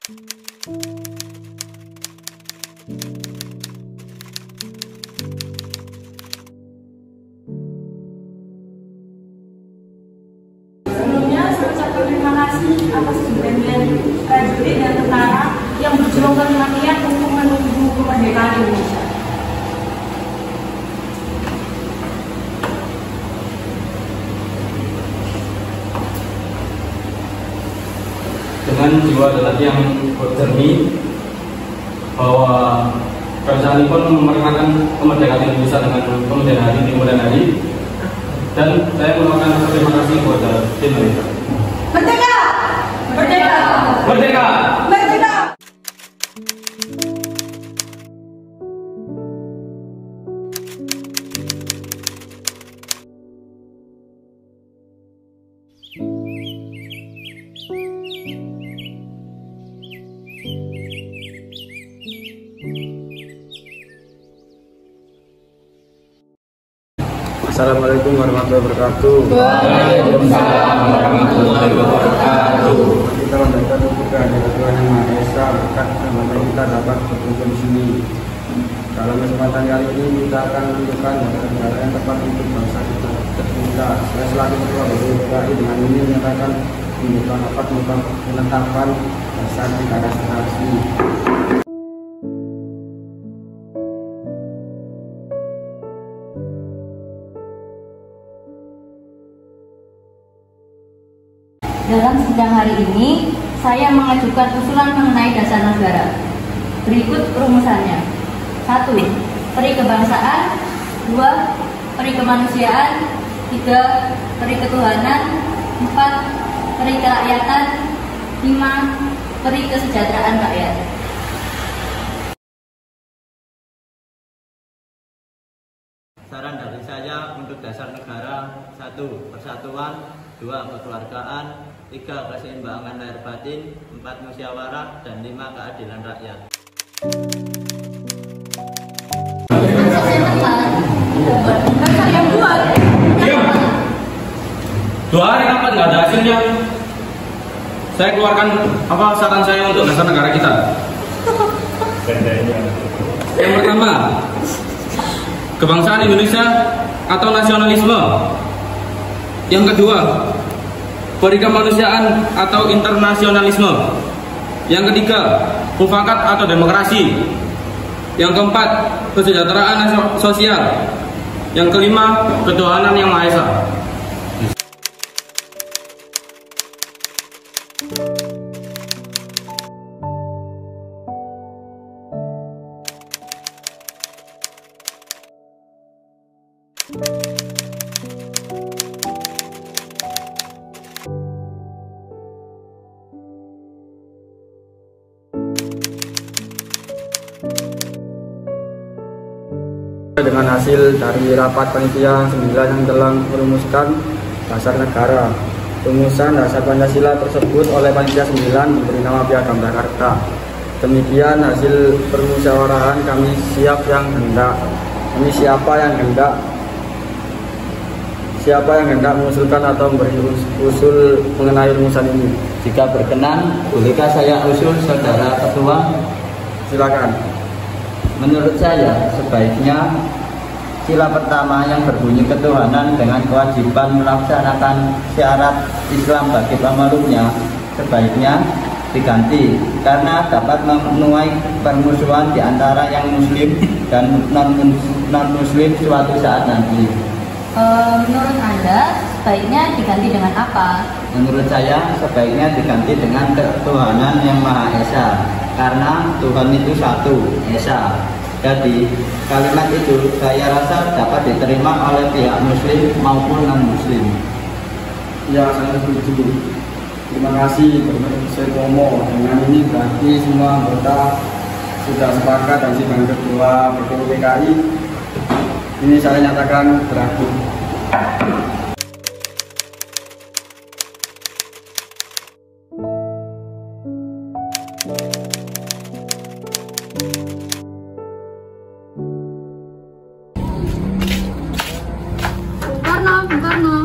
Sebelumnya saya ucapkan terima kasih atas keberanian prajurit dan tentara yang berjuang mati-matian untuk menuju kemerdekaan Indonesia. Dengan jiwa dan yang berjernih bahwa kerajaan ini pun memeriahkan kemerdekaan Indonesia dengan kemudian hari di kemudian hari, dan saya mengucapkan terima kasih kepada Indonesia. Merdeka! Merdeka! Merdeka! Merdeka! Assalamualaikum warahmatullahi wabarakatuh. Waalaikumsalam warahmatullahi wabarakatuh. Kita mendapat untuk kehadiran Tuhan Yang Maha Esa, berkat kesempatan kita dapat berkumpul di sini. Dalam kesempatan kali ini kita akan menentukan negara yang tepat untuk bangsa kita tercinta. Saya selaku Ketua BPUPKI dengan ini menyatakan pembukaan rapat penetapan dasar negara seharusnya. Dalam sidang hari ini, saya mengajukan usulan mengenai dasar negara. Berikut rumusannya. 1. Peri kebangsaan. 2. Peri kemanusiaan. 3. Peri ketuhanan. 4. Peri kerakyatan. 5. Peri kesejahteraan rakyat. Saran dari saya untuk dasar negara: 1. Persatuan, 2. Kekeluargaan, 3. Keseimbangan lahir batin, 4. Musyawarah, dan 5. Keadilan rakyat. Dasar yang buat. Diam! 2 hari rapat nggak ada hasilnya. Saya keluarkan saran saya untuk dasar negara kita. Yang pertama, kebangsaan Indonesia atau nasionalisme. Yang kedua, peri kemanusiaan atau internasionalisme. Yang ketiga, mufakat atau demokrasi. Yang keempat, kesejahteraan sosial. Yang kelima, ketuhanan yang Maha Esa. Dengan hasil dari rapat panitia 9 yang telah merumuskan dasar negara, rumusan dasar Pancasila tersebut oleh panitia 9 diberi nama Piagam Jakarta. Demikian hasil permusyawarahan kami. Siapa yang hendak mengusulkan atau memberi usul mengenai rumusan ini? Jika berkenan, bolehkah saya usul, Saudara Ketua? Silakan. Menurut saya, sebaiknya sila pertama yang berbunyi ketuhanan dengan kewajiban melaksanakan syarat Islam bagi pemeluknya sebaiknya diganti, karena dapat menuai permusuhan di antara yang muslim dan non-muslim suatu saat nanti. Menurut Anda, sebaiknya diganti dengan apa? Menurut saya, sebaiknya diganti dengan ketuhanan yang Maha Esa, karena Tuhan itu satu, Esa. Jadi, kalimat itu saya rasa dapat diterima oleh pihak muslim maupun non-muslim. Ya, saya setuju. Terima kasih Profesor Komo. Dengan ini berarti semua anggota sudah sepakat dan sidang kedua BPUPKI ini saya nyatakan berakhir. Bung Karno.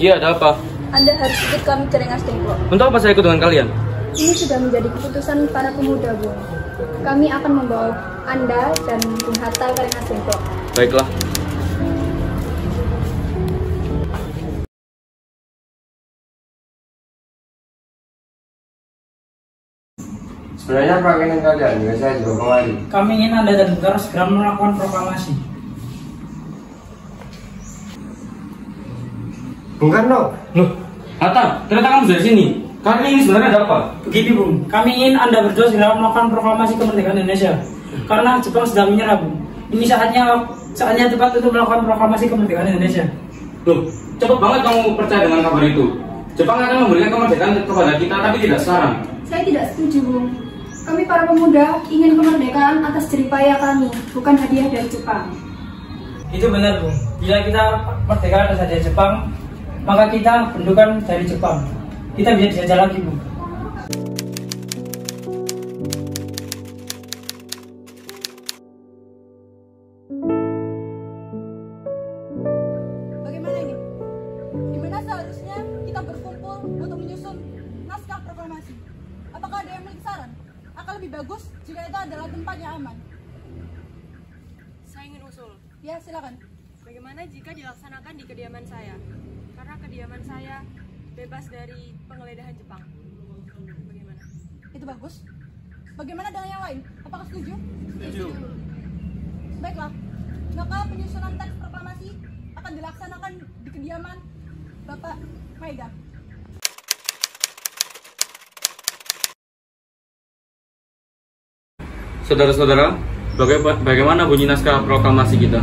Iya, ada apa? Anda harus ikut kami ke Rengas Dengklok. Untuk apa saya ikut dengan kalian? Ini sudah menjadi keputusan para pemuda, Bung. Kami akan membawa Anda dan Bung Hatta ke Rengas Dengklok. Baiklah. Sebenarnya apa keinginan kalian? Juga saya juga kemari. Kami ingin Anda dan Bung Karno segera melakukan proklamasi. Bung Karno, Loh, Hatta, ternyata kamu dari sini. Karena ini sebenarnya ada apa? Begini, Bung. Kami ingin Anda berdua segera melakukan proklamasi kemerdekaan Indonesia. Karena Jepang sedang menyerah, Bung. Ini saatnya tepat untuk melakukan proklamasi kemerdekaan Indonesia. Loh, cepat banget kamu percaya dengan kabar itu. Jepang akan memberikan kemerdekaan kepada kita, tapi tidak sekarang. Saya tidak setuju, Bung. Kami para pemuda ingin kemerdekaan atas jeripaya kami, bukan hadiah dari Jepang. Itu benar, Bung. Bila kita merdeka atas hadiah Jepang, maka kita bendukan dari Jepang. Kita bisa dijajah lagi, Bung. Bagaimana ini? Dimana seharusnya kita berkumpul untuk menyusun naskah proklamasi? Apakah ada yang memiliki saran? Akan lebih bagus jika itu adalah tempat yang aman. Saya ingin usul. Ya, silakan. Bagaimana jika dilaksanakan di kediaman saya? Karena kediaman saya bebas dari penggeledahan Jepang. Bagaimana? Itu bagus. Bagaimana dengan yang lain? Apakah setuju? Setuju. Baiklah. Maka penyusunan teks proklamasi akan dilaksanakan di kediaman Bapak Maeda. Saudara-saudara, bagaimana bunyi naskah proklamasi kita?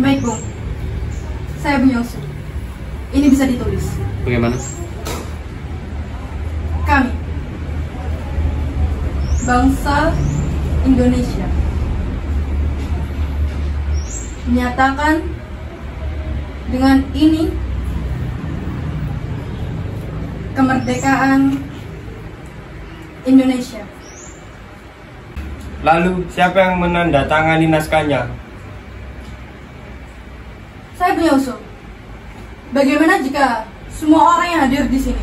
Baik, Bung. Saya menyusul. Ini bisa ditulis. Bagaimana? Kami, bangsa Indonesia, menyatakan dengan ini kemerdekaan Indonesia. lalu siapa yang menandatangani naskahnya? Saya punya usul. Bagaimana jika semua orang yang hadir di sini?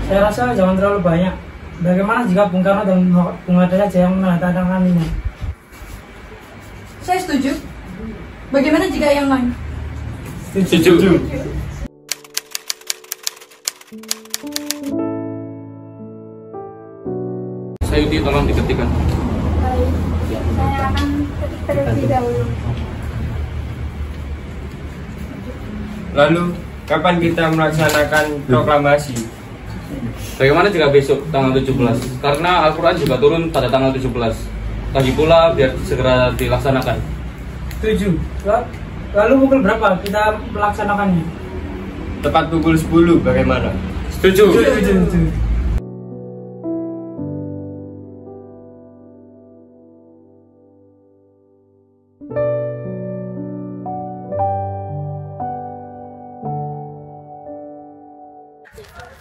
Saya rasa jangan terlalu banyak. Bagaimana jika Bung Karno dan Bung Hatta saja yang menandatanganinya? Saya setuju. Bagaimana jika yang lain? Setuju. Sayuti, tolong diketikkan. Baik, saya akan ketik terlebih dahulu. Lalu kapan kita melaksanakan proklamasi? Bagaimana jika besok tanggal 17? Karena Al-Quran juga turun pada tanggal 17. Lagi pula biar segera dilaksanakan. Setuju. Lalu pukul berapa kita melaksanakannya? Tepat pukul 10, bagaimana? Setuju. Setuju.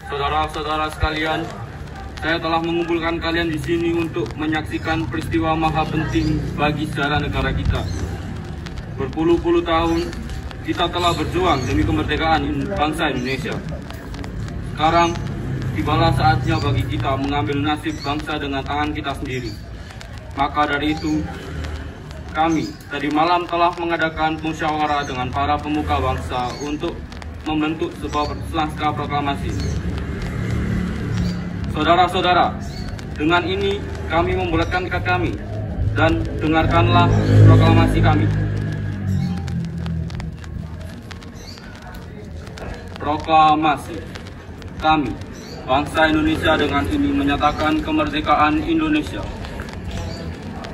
Saudara-saudara sekalian, saya telah mengumpulkan kalian di sini untuk menyaksikan peristiwa maha penting bagi sejarah negara kita. Berpuluh-puluh tahun kita telah berjuang demi kemerdekaan bangsa Indonesia. Sekarang tibalah saatnya bagi kita mengambil nasib bangsa dengan tangan kita sendiri. Maka dari itu, kami tadi malam telah mengadakan musyawarah dengan para pemuka bangsa untuk membentuk sebuah naskah proklamasi. Saudara-saudara, dengan ini kami membulatkan tekad kami dan dengarkanlah proklamasi kami. Proklamasi. Kami, bangsa Indonesia, dengan ini menyatakan kemerdekaan Indonesia.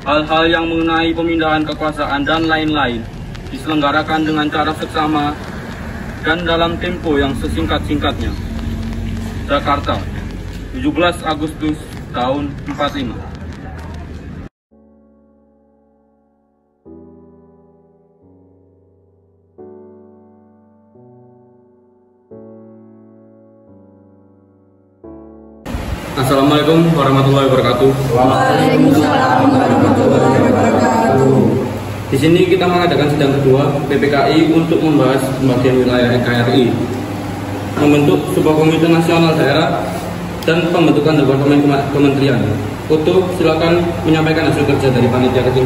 Hal-hal yang mengenai pemindahan kekuasaan dan lain-lain diselenggarakan dengan cara seksama dan dalam tempo yang sesingkat-singkatnya. Jakarta, 17 Agustus tahun 45. Assalamualaikum warahmatullahi wabarakatuh. Waalaikumsalam warahmatullahi wabarakatuh. Di sini kita mengadakan sidang kedua PPKI untuk membahas pembagian wilayah NKRI. membentuk sebuah komite nasional daerah dan pembentukan departemen kementerian. Foto, silakan menyampaikan hasil kerja dari panitia kecil.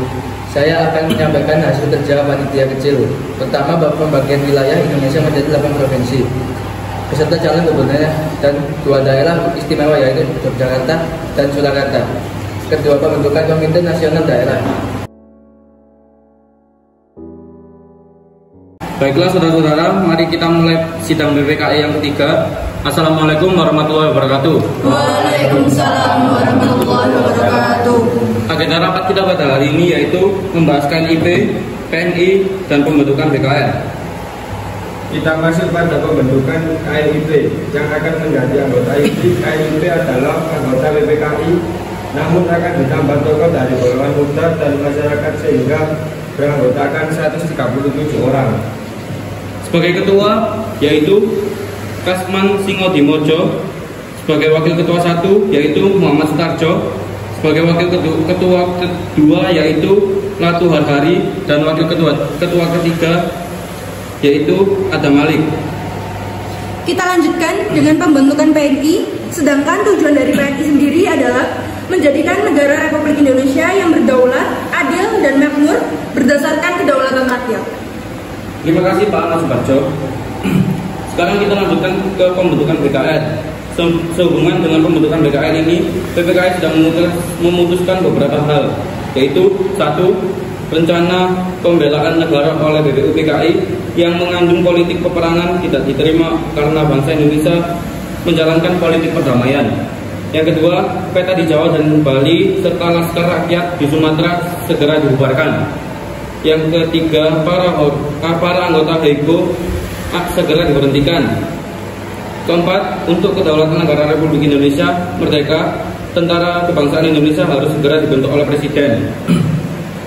Saya akan menyampaikan hasil kerja panitia kecil. Pertama, pembagian wilayah Indonesia menjadi 8 provinsi beserta calon gubernur dan 2 daerah istimewa yaitu Yogyakarta dan Surakarta. Kedua, pembentukan komite nasional daerah. Baiklah saudara-saudara, mari kita mulai sidang BPKI yang ketiga. Assalamualaikum warahmatullahi wabarakatuh. Waalaikumsalam warahmatullahi wabarakatuh. Agenda rapat kita pada hari ini yaitu membahas KNIP, PNI, dan pembentukan BKN. Kita masuk pada pembentukan KNIP yang akan menjadi anggota inti. KNIP adalah anggota BPKI, namun akan ditambah tokoh dari golongan muda dan masyarakat sehingga beranggotakan 137 orang. Sebagai ketua yaitu Kasman Singodimojo, sebagai wakil ketua 1 yaitu Muhammad Sutarjo, sebagai wakil ketua kedua yaitu Latu Harhari, dan wakil ketua ketiga yaitu Adam Malik. Kita lanjutkan dengan pembentukan PNI, sedangkan tujuan dari PNI sendiri adalah menjadikan negara Republik Indonesia yang berdaulat, adil, dan makmur berdasarkan kedaulatan rakyat. Terima kasih Pak Ahmad Subarjo. Sekarang kita lanjutkan ke pembentukan BKN. Sehubungan dengan pembentukan BKN ini, BPKI sedang memutuskan beberapa hal, yaitu 1. Rencana pembelaan negara oleh BPUPKI yang mengandung politik peperangan tidak diterima karena bangsa Indonesia menjalankan politik perdamaian. Yang kedua, peta di Jawa dan Bali serta laskar rakyat di Sumatera segera dibubarkan. Yang ketiga, para anggota HEIGO segera diberhentikan. Keempat, untuk kedaulatan negara Republik Indonesia merdeka, tentara kebangsaan Indonesia harus segera dibentuk oleh Presiden.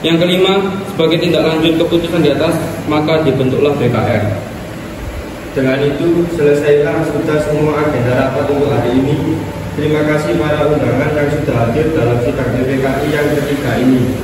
Yang kelima, sebagai tindak lanjut keputusan di atas, maka dibentuklah BKN. Dengan itu, selesailah sudah semua agenda rapat untuk hari ini. Terima kasih para undangan yang sudah hadir dalam sidang BPKI yang ketiga ini.